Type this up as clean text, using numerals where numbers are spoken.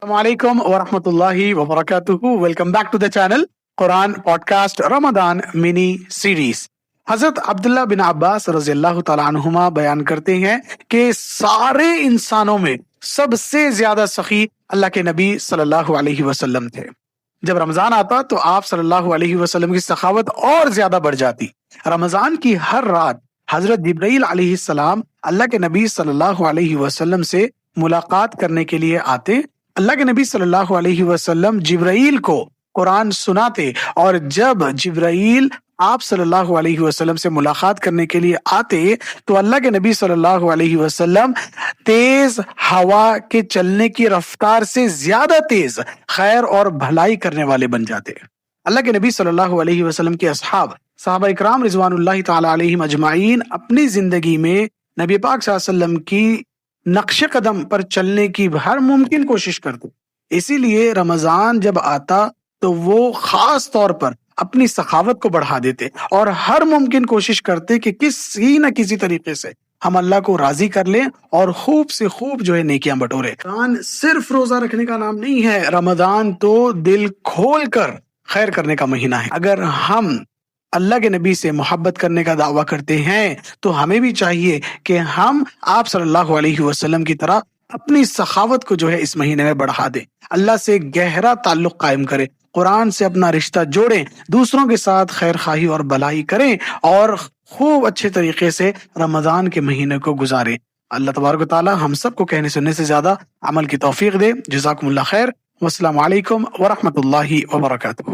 السلام علیکم ورحمۃ اللہ وبرکاتہ. Welcome back to the channel Quran podcast Ramadan mini series. حضرت عبداللہ بن عباس رضی اللہ تعالیٰ عنہما بیان کرتے ہیں کہ سارے انسانوں میں سب سے زیادہ سخی اللہ کے نبی صلی اللہ علیہ وسلم تھے. جب رمضان آتا تو آپ صلی اللہ علیہ وسلم کی سخاوت اور زیادہ بڑھ جاتی. رمضان کی ہر رات حضرت جبرائیل علیہ السلام اللہ کے نبی صلی اللہ علیہ وسلم سے ملاقات کرنے کے لیے آتے. اللہ کے نبی صلی اللہ علیہ وسلم جبرائیل کو قرآن سناتے اور جب جبرائیل آپ صلی اللہ علیہ وسلم سے ملاقات کرنے کے لیے آتے تو اللہ کے نبی صلی اللہ علیہ وسلم تیز ہوا کے چلنے کی رفتار سے زیادہ تیز خیر اور بھلائی کرنے والے بن جاتے. اللہ کے نبی صلی اللہ علیہ وسلم کے صحابہ اکرام رضوان اللہ تعالی علیہم اجمعین اپنی زندگی میں نبی پاک صلی اللہ علیہ وسلم کی نقش قدم پر چلنے کی ہر ممکن کوشش کرتے. اسی لیے رمضان جب آتا تو وہ خاص طور پر اپنی سخاوت کو بڑھا دیتے اور ہر ممکن کوشش کرتے کہ کسی نہ کسی طریقے سے ہم اللہ کو راضی کر لیں اور خوب سے خوب جو ہے نیکیاں بٹورے. رمضان صرف روزہ رکھنے کا نام نہیں ہے، رمضان تو دل کھول کر خیر کرنے کا مہینہ ہے. اگر ہم اللہ کے نبی سے محبت کرنے کا دعویٰ کرتے ہیں تو ہمیں بھی چاہیے کہ ہم آپ صلی اللہ علیہ وسلم کی طرح اپنی سخاوت کو جو ہے اس مہینے میں بڑھا دیں، اللہ سے گہرا تعلق قائم کریں، قرآن سے اپنا رشتہ جوڑیں، دوسروں کے ساتھ خیر خواہی اور بھلائی کریں اور خوب اچھے طریقے سے رمضان کے مہینے کو گزاریں. اللہ تبارک و تعالی ہم سب کو کہنے سننے سے زیادہ عمل کی توفیق دے. جزاکم اللہ خیر. والسلام علیکم ورحمۃ اللہ وبرکاتہ.